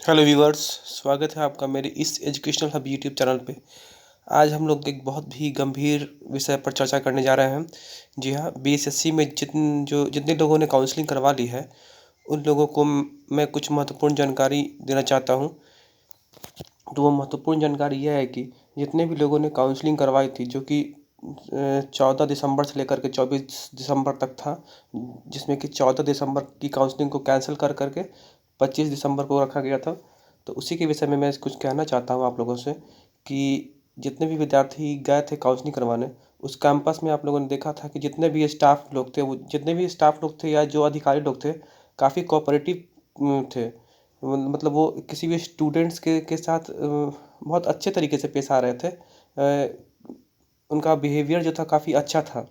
Hello viewers, स्वागत है आपका मेरे इस एजुकेशनल हब यूट्यूब चैनल पे। आज हम लोग एक बहुत ही गंभीर विषय पर चर्चा करने जा रहे हैं। जी हाँ, बीएसएससी में जितने लोगों ने काउंसलिंग करवा ली है, उन लोगों को मैं कुछ महत्वपूर्ण जानकारी देना चाहता हूँ। तो वो महत्वपूर्ण जानकारी यह है कि जितने भी लोगों ने काउंसलिंग करवाई थी, जो कि 14 दिसंबर से लेकर के 24 दिसंबर तक था, जिसमें कि 14 दिसंबर की काउंसलिंग को कैंसिल कर करके 25 दिसंबर को रखा गया था। तो उसी के विषय में मैं कुछ कहना चाहता हूँ आप लोगों से कि जितने भी विद्यार्थी गए थे काउंसलिंग करवाने, उस कैंपस में आप लोगों ने देखा था कि जितने भी स्टाफ लोग थे, वो जितने भी स्टाफ लोग थे या जो अधिकारी लोग थे, काफ़ी कोऑपरेटिव थे। मतलब वो किसी भी स्टूडेंट्स के साथ बहुत अच्छे तरीके से पेश आ रहे थे। उनका बिहेवियर जो था काफ़ी अच्छा था।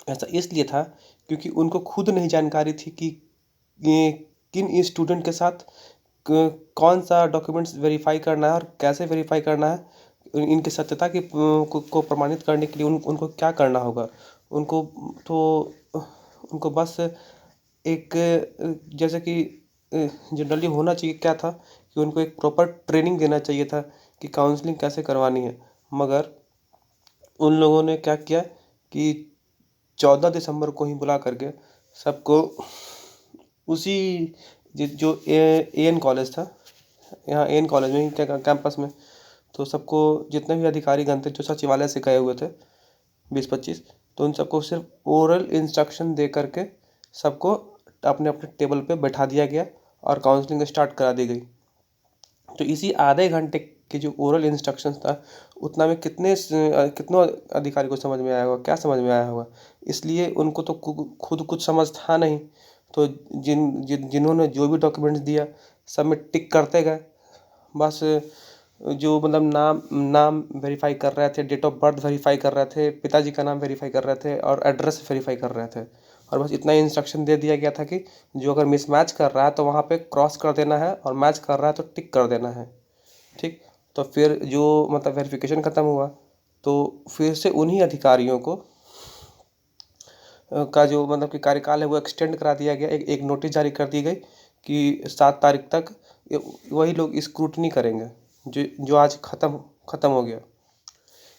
ऐसा इसलिए था क्योंकि उनको खुद नहीं जानकारी थी कि ये किन स्टूडेंट के साथ कौन सा डॉक्यूमेंट्स वेरीफाई करना है और कैसे वेरीफाई करना है। इनकी सत्यता को प्रमाणित करने के लिए उनको क्या करना होगा। उनको तो उनको बस एक जैसे कि जनरली होना चाहिए क्या था कि उनको एक प्रॉपर ट्रेनिंग देना चाहिए था कि काउंसलिंग कैसे करवानी है। मगर उन लोगों ने क्या किया कि 14 दिसंबर को ही बुला करके सबको उसी जो एएन कॉलेज था, यहाँ एएन कॉलेज में ही कैंपस में, तो सबको जितने भी अधिकारीगण थे जो सचिवालय से गए हुए थे 20-25, तो उन सबको सिर्फ ओरल इंस्ट्रक्शन दे करके सबको अपने अपने टेबल पे बैठा दिया गया और काउंसलिंग स्टार्ट करा दी गई। तो इसी आधे घंटे के जो ओरल इंस्ट्रक्शंस था, उतना में कितनों अधिकारी को समझ में आया होगा, क्या समझ में आया होगा। इसलिए उनको तो खुद कुछ समझ था नहीं। तो जिन्होंने जो भी डॉक्यूमेंट्स दिया, सब में टिक करते गए। बस जो मतलब नाम नाम वेरीफाई कर रहे थे, डेट ऑफ बर्थ वेरीफाई कर रहे थे, पिताजी का नाम वेरीफाई कर रहे थे और एड्रेस वेरीफाई कर रहे थे। और बस इतना ही इंस्ट्रक्शन दे दिया गया था कि जो अगर मिसमैच कर रहा है तो वहाँ पे क्रॉस कर देना है और मैच कर रहा है तो टिक कर देना है। ठीक। तो फिर जो मतलब वेरिफिकेशन ख़त्म हुआ, तो फिर से उन्हीं अधिकारियों को का जो मतलब कि कार्यकाल है वो एक्सटेंड करा दिया गया। एक नोटिस जारी कर दी गई कि 7 तारीख तक वही लोग स्क्रूटनी करेंगे जो आज ख़त्म हो गया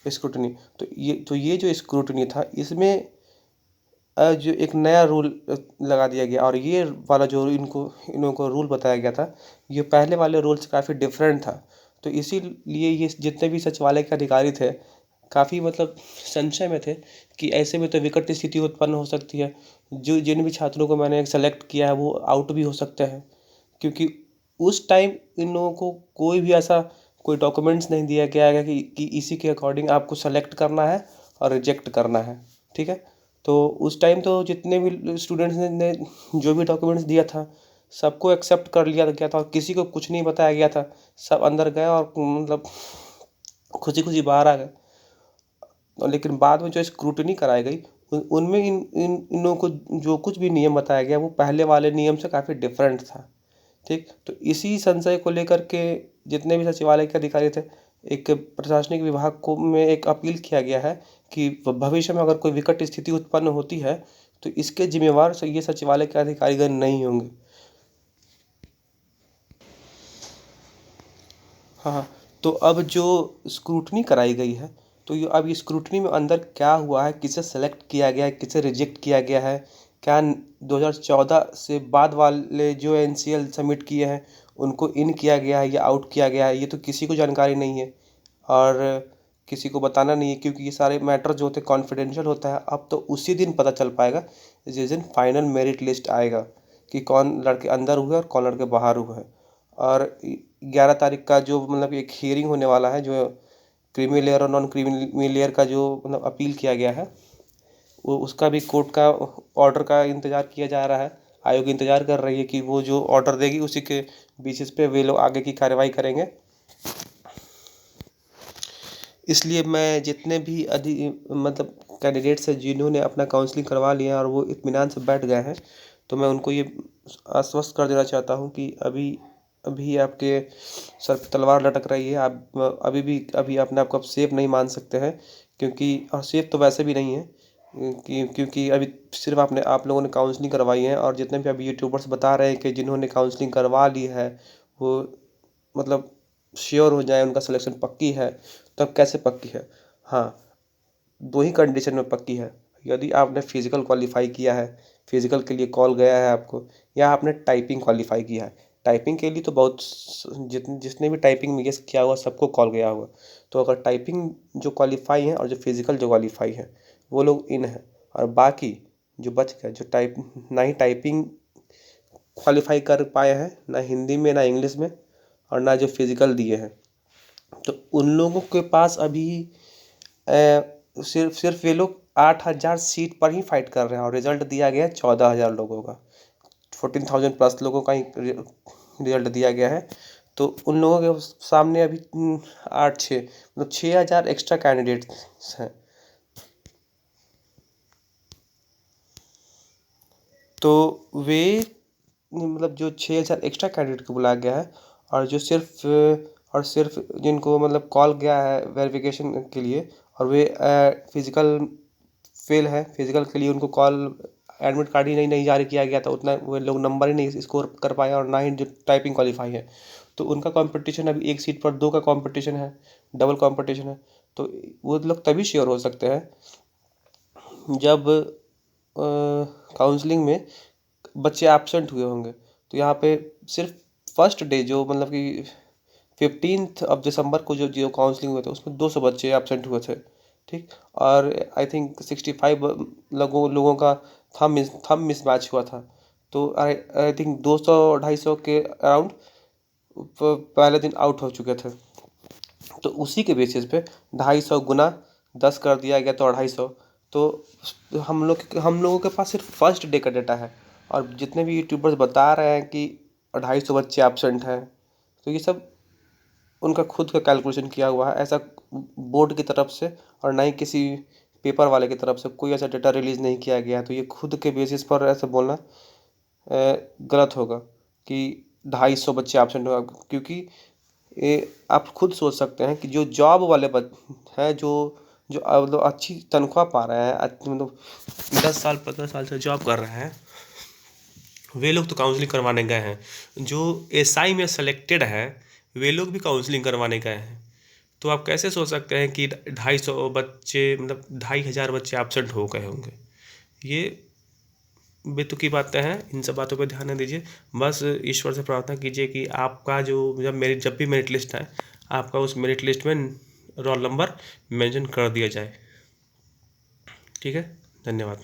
स्क्रूटनी। तो ये जो स्क्रूटनी था, इसमें जो एक नया रूल लगा दिया गया और ये वाला जो इन को रूल बताया गया था, ये पहले वाले रूल से काफ़ी डिफरेंट था। तो इसीलिए ये जितने भी सचिवालय के अधिकारी थे, काफ़ी मतलब संशय में थे कि ऐसे में तो विकट स्थिति उत्पन्न हो सकती है। जिन भी छात्रों को मैंने सेलेक्ट किया है वो आउट भी हो सकते हैं, क्योंकि उस टाइम इन लोगों को कोई भी ऐसा कोई डॉक्यूमेंट्स नहीं दिया गया है कि इसी के अकॉर्डिंग आपको सेलेक्ट करना है और रिजेक्ट करना है। ठीक है। तो उस टाइम तो जितने भी स्टूडेंट्स ने जो भी डॉक्यूमेंट्स दिया था, सबको एक्सेप्ट कर लिया गया था और किसी को कुछ नहीं बताया गया था। सब अंदर गए और मतलब खुशी खुशी बाहर आ गए। लेकिन बाद में जो स्क्रूटनी कराई गई, उनमें इन लोगों को जो कुछ भी नियम बताया गया वो पहले वाले नियम से काफ़ी डिफरेंट था। ठीक। तो इसी संशय को लेकर के जितने भी सचिवालय के अधिकारी थे, एक प्रशासनिक विभाग को में एक अपील किया गया है कि भविष्य में अगर कोई विकट स्थिति उत्पन्न होती है तो इसके जिम्मेवार ये सचिवालय के अधिकारीगण नहीं होंगे। हाँ। तो अब जो स्क्रूटनी कराई गई है, तो ये अब ये स्क्रूटनी में अंदर क्या हुआ है, किसे सेलेक्ट किया गया है, किसे रिजेक्ट किया गया है, क्या 2014 से बाद वाले जो एनसीएल सबमिट किए हैं उनको इन किया गया है या आउट किया गया है, ये तो किसी को जानकारी नहीं है और किसी को बताना नहीं है, क्योंकि ये सारे मैटर जो होते हैं कॉन्फिडेंशियल होता है। अब तो उसी दिन पता चल पाएगा जिस दिन फाइनल मेरिट लिस्ट आएगा कि कौन लड़के अंदर हुए और कौन लड़के बाहर हुए हैं। और 11 तारीख का जो मतलब एक हियरिंग होने वाला है, जो क्रीमी लेयर और नॉन क्रीमी लेयर का जो मतलब अपील किया गया है, वो उसका भी कोर्ट का ऑर्डर का इंतज़ार किया जा रहा है। आयोग इंतज़ार कर रही है कि वो जो ऑर्डर देगी उसी के बेसिस पे वे लोग आगे की कार्रवाई करेंगे। इसलिए मैं जितने भी मतलब कैंडिडेट्स हैं जिन्होंने अपना काउंसलिंग करवा लिया है और वो इत्मीनान से बैठ गए हैं, तो मैं उनको ये आश्वस्त कर देना चाहता हूँ कि अभी अभी आपके सर पे तलवार लटक रही है। आप अभी अपने आप को आप सेफ नहीं मान सकते हैं, क्योंकि और सेफ तो वैसे भी नहीं है, क्योंकि अभी सिर्फ आपने आप लोगों ने काउंसलिंग करवाई है और जितने भी अभी यूट्यूबर्स बता रहे हैं कि जिन्होंने काउंसलिंग करवा ली है वो मतलब श्योर हो जाए उनका सिलेक्शन पक्की है, तब कैसे पक्की है? हाँ, 2 ही कंडीशन में पक्की है। यदि आपने फिज़िकल क्वालीफाई किया है, फिज़िकल के लिए कॉल गया है आपको, या आपने टाइपिंग क्वालीफाई किया है। टाइपिंग के लिए तो बहुत जिसने भी टाइपिंग में यस किया हुआ सबको कॉल गया होगा। तो अगर टाइपिंग जो क्वालीफाई है और जो फिज़िकल जो क्वालीफाई है, वो लोग इन हैं। और बाकी जो बच गए, जो ना ही टाइपिंग क्वालीफाई कर पाए हैं, ना हिंदी में, ना इंग्लिश में, और ना जो फिज़िकल दिए हैं, तो उन लोगों के पास अभी सिर्फ ये लोग 8,000 सीट पर ही फाइट कर रहे हैं, और रिजल्ट दिया गया है 14,000 लोगों का। 14,000 प्लस लोगों का ही रिजल्ट दिया गया है। तो उन लोगों के सामने अभी 8-6 मतलब 6,000 एक्स्ट्रा कैंडिडेट्स हैं। तो वे मतलब जो 6,000 एक्स्ट्रा कैंडिडेट को बुलाया गया है, और जो सिर्फ जिनको मतलब कॉल गया है वेरिफिकेशन के लिए, और वे फिज़िकल फेल है, फिज़िकल के लिए उनको कॉल एडमिट कार्ड ही नहीं जारी किया गया था, उतना वो लोग नंबर ही नहीं स्कोर कर पाए, और ना ही जो टाइपिंग क्वालीफाई है। तो उनका कंपटीशन अभी एक सीट पर 2 का कंपटीशन है, डबल कंपटीशन है। तो वो लोग तभी श्योर हो सकते हैं जब काउंसलिंग में बच्चे एब्सेंट हुए होंगे। तो यहाँ पे सिर्फ फर्स्ट डे जो मतलब कि 15th ऑफ दिसंबर को जो जो काउंसलिंग हुए थे, उसमें 200 बच्चे एब्सेंट हुए थे, ठीक। और आई थिंक 65 लोगों का थंब मिसमैच हुआ था। तो आई थिंक 200-250 के अराउंड पहले दिन आउट हो चुके थे। तो उसी के बेसिस पे 250 गुना 10 कर दिया गया, तो 250। तो हम लोगों के पास सिर्फ फर्स्ट डे का डेटा है, और जितने भी यूट्यूबर्स बता रहे हैं कि 250 बच्चे एब्सेंट हैं, तो ये सब उनका खुद का कैलकुलेशन किया हुआ है। ऐसा बोर्ड की तरफ से और ना ही किसी पेपर वाले की तरफ से कोई ऐसा डेटा रिलीज़ नहीं किया गया है। तो ये खुद के बेसिस पर ऐसे बोलना गलत होगा कि 250 बच्चे एब्सेंट होगा, क्योंकि ये आप खुद सोच सकते हैं कि जो जॉब वाले हैं, जो जो मतलब अच्छी तनख्वाह पा रहे हैं, मतलब 10 साल 15 साल से जॉब कर रहे हैं, वे लोग तो काउंसलिंग करवाने गए हैं। जो एसआई में सेलेक्टेड है, वे लोग भी काउंसलिंग करवाने गए हैं। तो आप कैसे सोच सकते हैं कि 250 बच्चे मतलब 2,500 बच्चे एब्सेंट हो गए होंगे? ये बेतुकी बातें हैं, इन सब बातों पर ध्यान न दीजिए। बस ईश्वर से प्रार्थना कीजिए कि आपका जब भी मेरिट लिस्ट आए, आपका उस मेरिट लिस्ट में रोल नंबर मेंशन कर दिया जाए। ठीक है, धन्यवाद।